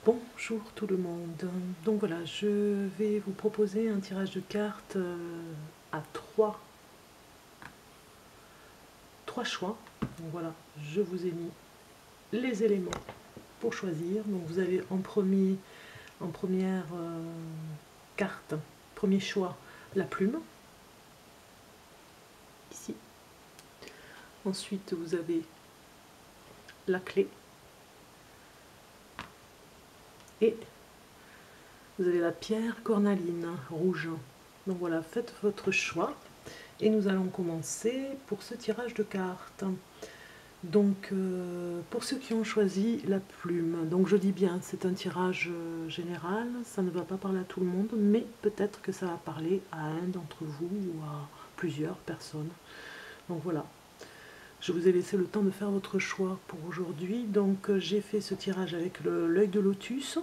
Bonjour tout le monde. Donc voilà, je vais vous proposer un tirage de cartes à trois choix. Donc voilà, je vous ai mis les éléments pour choisir. Donc vous avez en première carte, premier choix, la plume, ici. Ensuite vous avez la clé et vous avez la pierre cornaline rouge. Donc voilà, faites votre choix et nous allons commencer pour ce tirage de cartes. Donc pour ceux qui ont choisi la plume, donc je dis bien c'est un tirage général, ça ne va pas parler à tout le monde, mais peut-être que ça va parler à un d'entre vous ou à plusieurs personnes. Donc voilà, je vous ai laissé le temps de faire votre choix pour aujourd'hui. Donc j'ai fait ce tirage avec l'œil de lotus.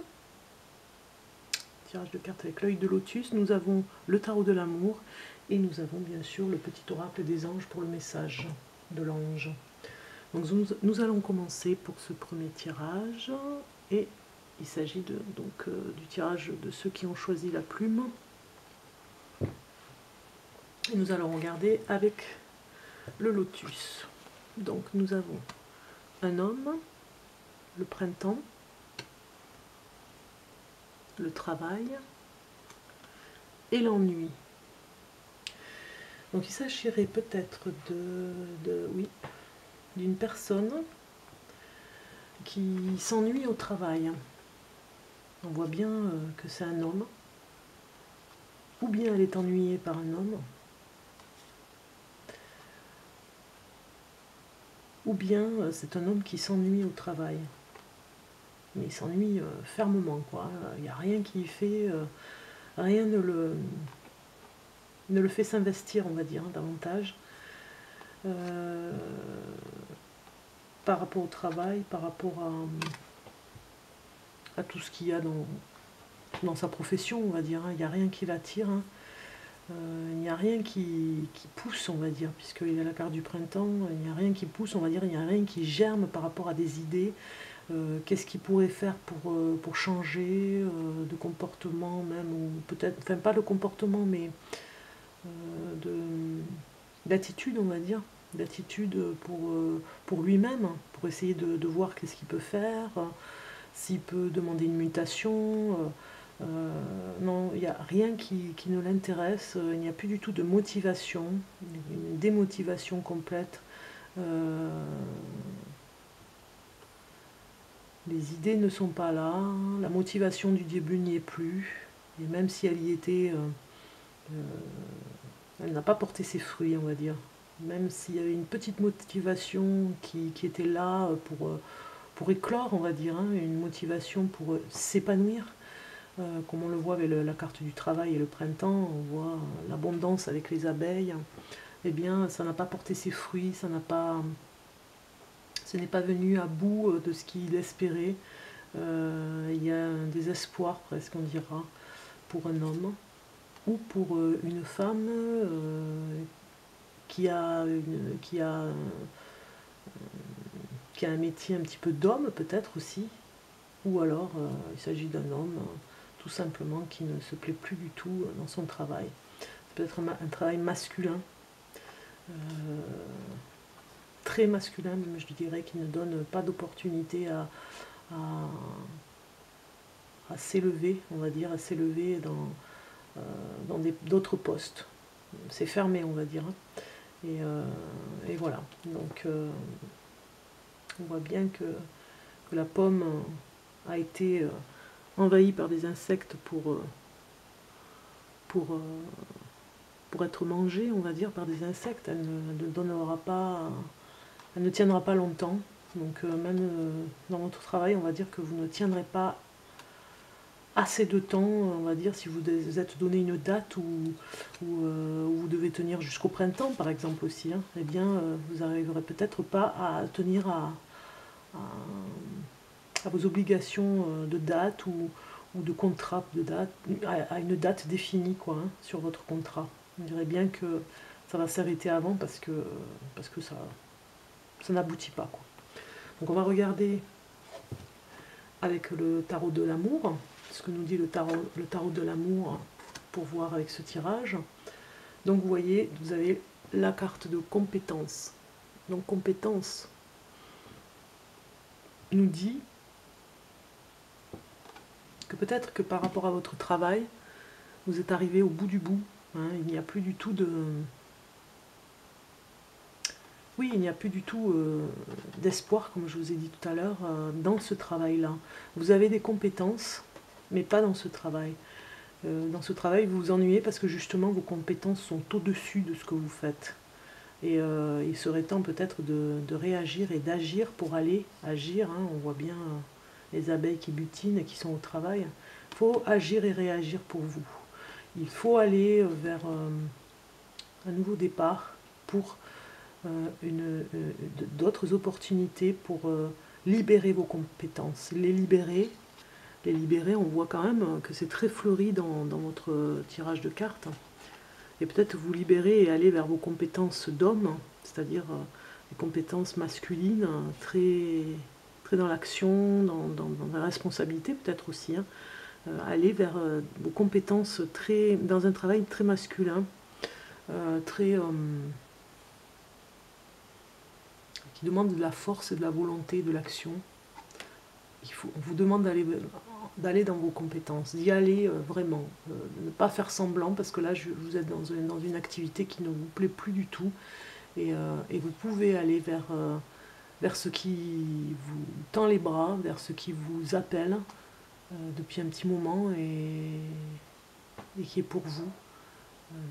Tirage de cartes avec l'œil de lotus. Nous avons le tarot de l'amour et nous avons bien sûr le petit oracle des anges pour le message de l'ange. Donc nous allons commencer pour ce premier tirage et il s'agit du tirage de ceux qui ont choisi la plume. Et nous allons regarder avec le lotus. Donc nous avons un homme, le printemps, le travail et l'ennui. Donc il s'agirait peut-être d'une personne qui s'ennuie au travail. On voit bien que c'est un homme, ou bien elle est ennuyée par un homme, ou bien c'est un homme qui s'ennuie au travail. Mais il s'ennuie fermement, quoi. Il n'y a rien qui fait, rien ne le fait s'investir, on va dire, davantage. Par rapport au travail, par rapport à tout ce qu'il y a dans sa profession, on va dire. Il n'y a rien qui l'attire. Il n'y a rien qui pousse, on va dire, puisqu'il y a la carte du printemps, il n'y a rien qui pousse, on va dire, il n'y a rien qui germe par rapport à des idées. Qu'est-ce qu'il pourrait faire pour changer de comportement même, ou peut-être, enfin pas le comportement, mais d'attitude, on va dire, d'attitude pour lui-même, pour essayer de voir qu'est-ce qu'il peut faire, s'il peut demander une mutation. Non, il n'y a rien qui ne l'intéresse, il n'y a plus du tout de motivation, une démotivation complète. Les idées ne sont pas là, la motivation du début n'y est plus, et même si elle y était, elle n'a pas porté ses fruits, on va dire. Même s'il y avait une petite motivation qui était là pour éclore, on va dire, hein, une motivation pour s'épanouir, comme on le voit avec la carte du travail et le printemps, on voit l'abondance avec les abeilles, eh bien ça n'a pas porté ses fruits, ce n'est pas venu à bout de ce qu'il espérait. Il y a un désespoir presque, on dira, pour un homme ou pour une femme qui a un métier un petit peu d'homme peut-être aussi, ou alors il s'agit d'un homme tout simplement qui ne se plaît plus du tout dans son travail. Ça peut être un travail masculin, très masculin même, je dirais, qui ne donne pas d'opportunité à s'élever, on va dire, à s'élever dans d'autres postes. C'est fermé, on va dire. Et voilà. Donc on voit bien que la pomme a été envahie par des insectes pour être mangée, on va dire, par des insectes. Elle ne donnera pas, elle ne tiendra pas longtemps. Donc même dans votre travail, on va dire que vous ne tiendrez pas assez de temps, on va dire, si vous êtes donné une date où vous devez tenir jusqu'au printemps, par exemple aussi, hein, eh bien, vous n'arriverez peut-être pas à tenir à vos obligations de date ou de contrat de date, à une date définie, quoi, hein, sur votre contrat. On dirait bien que ça va s'arrêter avant parce que ça n'aboutit pas, quoi. Donc on va regarder avec le tarot de l'amour, ce que nous dit le tarot de l'amour pour voir avec ce tirage. Donc vous voyez, vous avez la carte de compétence. Donc compétence nous dit que peut-être que par rapport à votre travail, vous êtes arrivé au bout du bout. Hein, il n'y a plus du tout de... Oui, il n'y a plus du tout d'espoir, comme je vous ai dit tout à l'heure, dans ce travail-là. Vous avez des compétences, mais pas dans ce travail. Dans ce travail, vous vous ennuyez parce que justement, vos compétences sont au-dessus de ce que vous faites. Et il serait temps peut-être de réagir et d'agir pour aller agir. Hein. On voit bien les abeilles qui butinent et qui sont au travail. Il faut agir et réagir pour vous. Il faut aller vers un nouveau départ pour d'autres opportunités pour libérer vos compétences. Les libérer, on voit quand même que c'est très fleuri dans votre tirage de cartes. Et peut-être vous libérer et aller vers vos compétences d'homme, c'est-à-dire les compétences masculines, très, très dans l'action, dans la responsabilité peut-être aussi. Hein. Aller vers vos compétences dans un travail très masculin, très... qui demande de la force et de la volonté, de l'action. On vous demande d'aller dans vos compétences, d'y aller vraiment, ne pas faire semblant, parce que là vous êtes dans une activité qui ne vous plaît plus du tout, et vous pouvez aller vers ce qui vous tend les bras, vers ce qui vous appelle depuis un petit moment, et qui est pour vous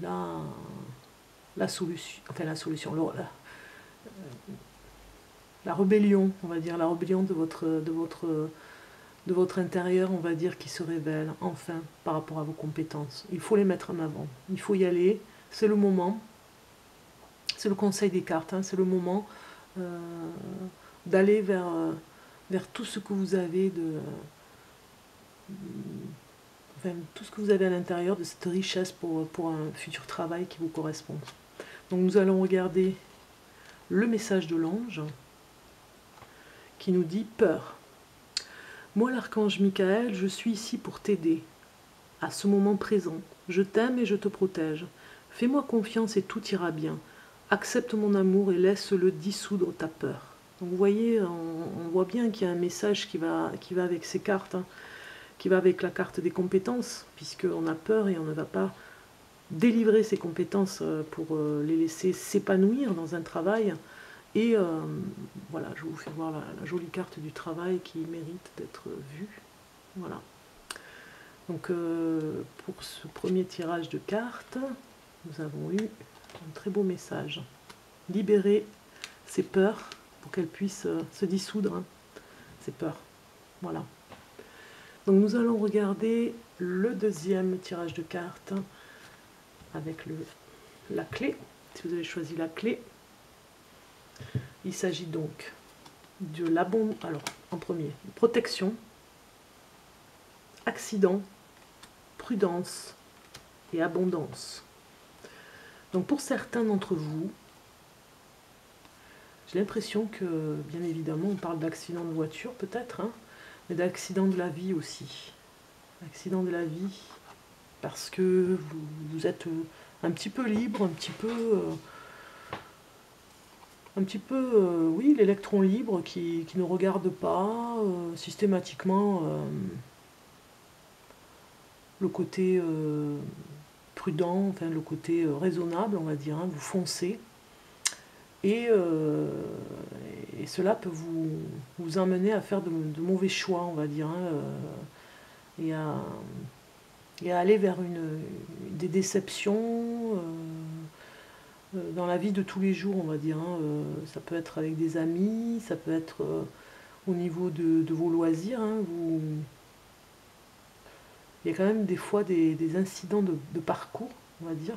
la solution, enfin la solution, la rébellion, on va dire, la rébellion de votre intérieur, on va dire, qui se révèle enfin par rapport à vos compétences. Il faut les mettre en avant, il faut y aller, c'est le moment, c'est le conseil des cartes, hein, c'est le moment d'aller vers tout ce que vous avez tout ce que vous avez à l'intérieur de cette richesse pour un futur travail qui vous correspond. Donc nous allons regarder le message de l'ange qui nous dit peur. Moi, l'archange Michael, je suis ici pour t'aider. À ce moment présent, je t'aime et je te protège. Fais-moi confiance et tout ira bien. Accepte mon amour et laisse-le dissoudre ta peur. Donc vous voyez, on voit bien qu'il y a un message qui va avec ces cartes, hein, qui va avec la carte des compétences, puisqu'on a peur et on ne va pas délivrer ses compétences pour les laisser s'épanouir dans un travail. Et voilà, je vous fais voir la jolie carte du travail qui mérite d'être vue. Voilà. Donc pour ce premier tirage de cartes, nous avons eu un très beau message. Libérer ses peurs pour qu'elles puissent se dissoudre, hein, ces peurs. Voilà. Donc nous allons regarder le deuxième tirage de cartes avec la clé, si vous avez choisi la clé. Il s'agit donc de l'abondance, alors en premier, protection, accident, prudence et abondance. Donc pour certains d'entre vous, j'ai l'impression que, bien évidemment, on parle d'accident de voiture peut-être, hein, mais d'accident de la vie aussi. Accident de la vie, parce que vous êtes un petit peu libre, un petit peu, oui, l'électron libre qui ne regarde pas systématiquement le côté prudent, enfin le côté raisonnable, on va dire, hein, vous foncez. Et cela peut vous emmener à faire de mauvais choix, on va dire, hein, et à aller vers des déceptions dans la vie de tous les jours, on va dire. Hein, ça peut être avec des amis, ça peut être au niveau de vos loisirs. Hein, il y a quand même des fois des incidents de parcours, on va dire.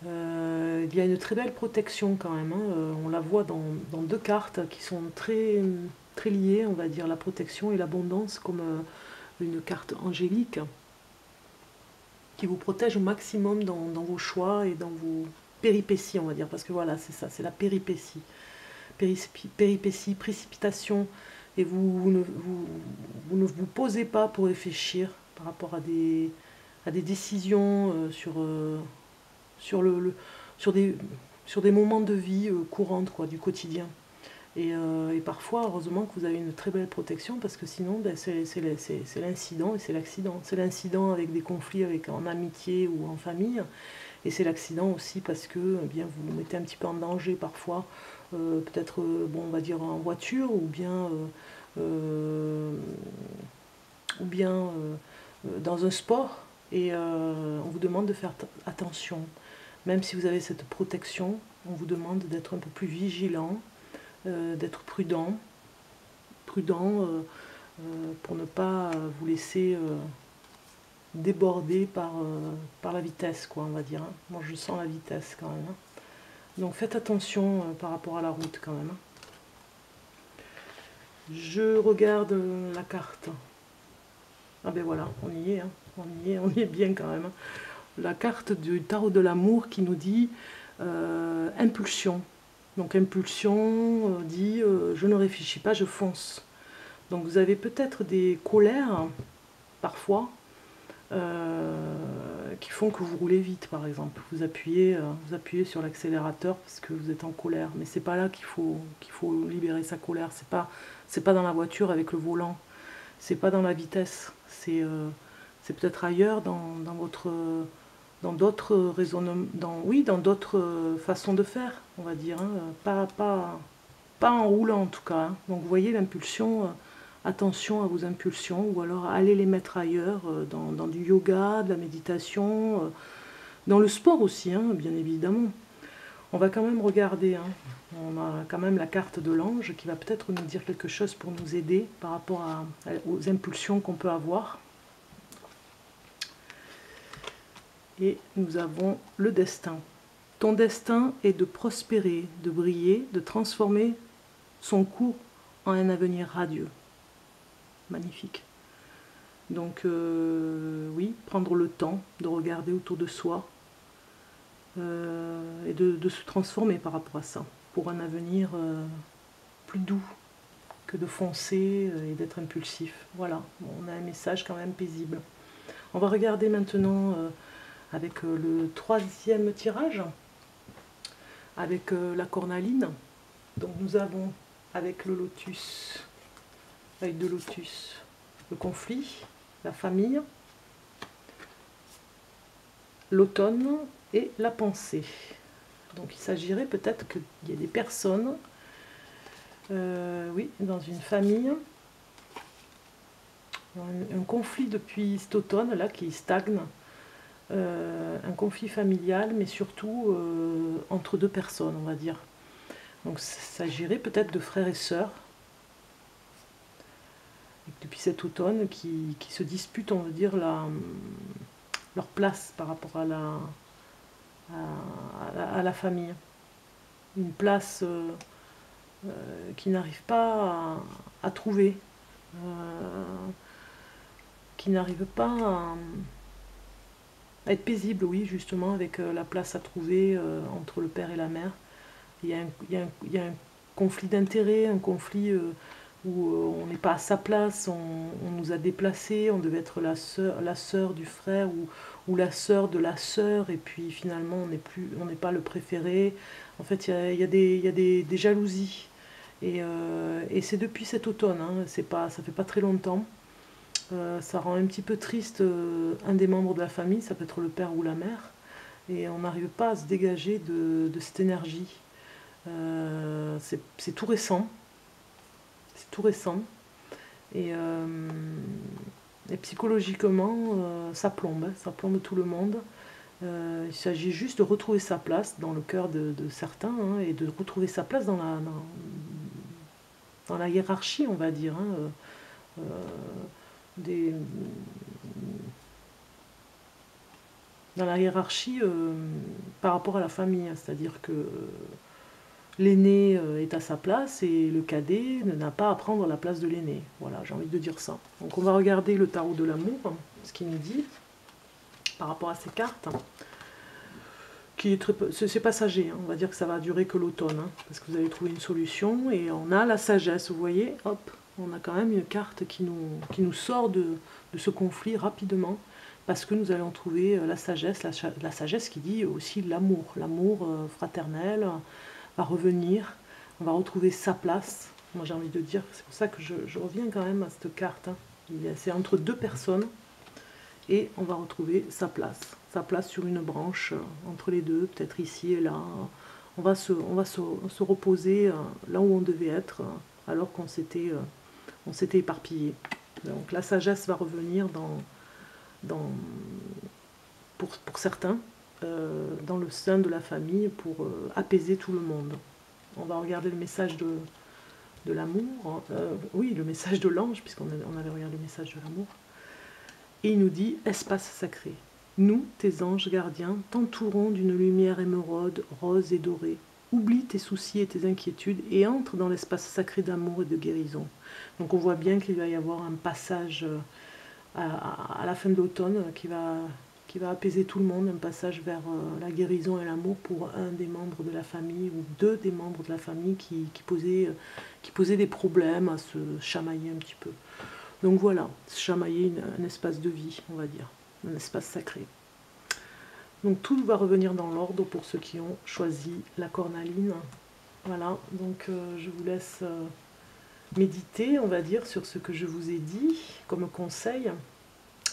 Il y a une très belle protection quand même, hein. On la voit dans deux cartes qui sont très, très liées, on va dire, la protection et l'abondance, comme une carte angélique qui vous protège au maximum dans vos choix et dans vos péripéties, on va dire, parce que voilà, c'est ça, c'est la péripétie, précipitation, et vous vous ne vous posez pas pour réfléchir par rapport à des décisions sur des moments de vie courantes, quoi, du quotidien. Et parfois, heureusement que vous avez une très belle protection, parce que sinon, ben, c'est l'incident et c'est l'accident. C'est l'incident avec des conflits en amitié ou en famille, et c'est l'accident aussi parce que eh bien, vous vous mettez un petit peu en danger parfois, peut-être, bon, on va dire en voiture, ou bien dans un sport, et on vous demande de faire attention. Même si vous avez cette protection, on vous demande d'être un peu plus vigilant, d'être prudent, pour ne pas vous laisser déborder par la vitesse, quoi, on va dire. Hein. Moi, je sens la vitesse quand même. Hein. Donc faites attention par rapport à la route quand même. Hein. Je regarde la carte. Ah ben voilà, on y est, hein. On y est bien quand même. Hein. La carte du tarot de l'amour qui nous dit impulsion. Donc impulsion dit je ne réfléchis pas, je fonce. Donc vous avez peut-être des colères, parfois, qui font que vous roulez vite, par exemple. Vous appuyez sur l'accélérateur parce que vous êtes en colère. Mais c'est pas là qu'il faut libérer sa colère. C'est pas dans la voiture avec le volant. C'est pas dans la vitesse. C'est peut-être ailleurs, dans d'autres raisonnements, dans d'autres façons de faire, on va dire. Hein. Pas en roulant en tout cas. Hein. Donc vous voyez l'impulsion. Attention à vos impulsions, ou alors allez les mettre ailleurs, dans du yoga, de la méditation, dans le sport aussi, hein, bien évidemment. On va quand même regarder, hein. On a quand même la carte de l'ange qui va peut-être nous dire quelque chose pour nous aider par rapport aux impulsions qu'on peut avoir. Et nous avons le destin. Ton destin est de prospérer, de briller, de transformer son cours en un avenir radieux. Magnifique. Donc oui, prendre le temps de regarder autour de soi et de se transformer par rapport à ça, pour un avenir plus doux que de foncer et d'être impulsif. Voilà, on a un message quand même paisible. On va regarder maintenant avec le troisième tirage, avec la cornaline. Donc nous avons avec le lotus, l'œil de lotus, le conflit, la famille, l'automne et la pensée. Donc il s'agirait peut-être qu'il y ait des personnes, oui, dans une famille, un conflit depuis cet automne là qui stagne, un conflit familial, mais surtout entre deux personnes, on va dire. Donc il s'agirait peut-être de frères et sœurs, depuis cet automne, qui se disputent, on va dire, leur place par rapport à la famille. Une place qu'ils n'arrivent pas à trouver, qui n'arrive pas à être paisible, oui, justement, avec la place à trouver entre le père et la mère. Il y a un conflit d'intérêts, un conflit où on n'est pas à sa place, on nous a déplacés, on devait être la sœur du frère ou la sœur de la sœur, et puis finalement on n'est pas le préféré. En fait, il y a des jalousies. Et c'est depuis cet automne, hein, ça fait pas très longtemps. Ça rend un petit peu triste un des membres de la famille, ça peut être le père ou la mère, et on n'arrive pas à se dégager de cette énergie. C'est tout récent. C'est tout récent. Et psychologiquement, ça plombe tout le monde. Il s'agit juste de retrouver sa place dans le cœur de certains, hein, et de retrouver sa place dans la hiérarchie, on va dire. Hein, dans la hiérarchie par rapport à la famille, hein, c'est-à-dire que l'aîné est à sa place et le cadet n'a pas à prendre la place de l'aîné. Voilà, j'ai envie de dire ça. Donc on va regarder le tarot de l'amour, hein, ce qu'il nous dit par rapport à ces cartes, qui est très peu, c'est passager, hein, on va dire que ça va durer que l'automne, hein, parce que vous avez trouvé une solution, et on a la sagesse, vous voyez, hop, On a quand même une carte qui nous sort de ce conflit rapidement, parce que nous allons trouver la sagesse qui dit aussi l'amour. L'amour fraternel va revenir, on va retrouver sa place. Moi j'ai envie de dire, c'est pour ça que je reviens quand même à cette carte. Hein. C'est entre deux personnes, et on va retrouver sa place sur une branche entre les deux, peut-être ici et là. On va se reposer là où on devait être, alors qu'on s'était éparpillé. Donc la sagesse va revenir pour certains, dans le sein de la famille, pour apaiser tout le monde. On va regarder le message de l'amour, oui, le message de l'ange, puisqu'on avait regardé le message de l'amour. Et il nous dit « Espace sacré, nous, tes anges gardiens, t'entourons d'une lumière émeraude, rose et dorée. Oublie tes soucis et tes inquiétudes et entre dans l'espace sacré d'amour et de guérison. » Donc on voit bien qu'il va y avoir un passage à la fin de l'automne qui va apaiser tout le monde, un passage vers la guérison et l'amour pour un des membres de la famille ou deux des membres de la famille qui posaient des problèmes à se chamailler un petit peu. Donc voilà, chamailler un espace de vie, on va dire, un espace sacré. Donc tout va revenir dans l'ordre pour ceux qui ont choisi la cornaline. Voilà, donc je vous laisse méditer, on va dire, sur ce que je vous ai dit comme conseil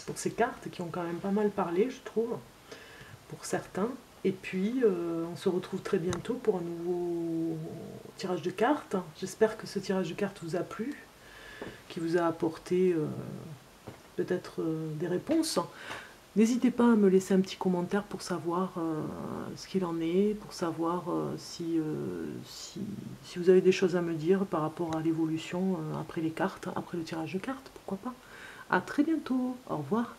pour ces cartes qui ont quand même pas mal parlé, je trouve, pour certains. Et puis, on se retrouve très bientôt pour un nouveau tirage de cartes. J'espère que ce tirage de cartes vous a plu, qui vous a apporté peut-être des réponses. N'hésitez pas à me laisser un petit commentaire pour savoir ce qu'il en est, pour savoir si vous avez des choses à me dire par rapport à l'évolution après les cartes, après le tirage de cartes, pourquoi pas. À très bientôt, au revoir.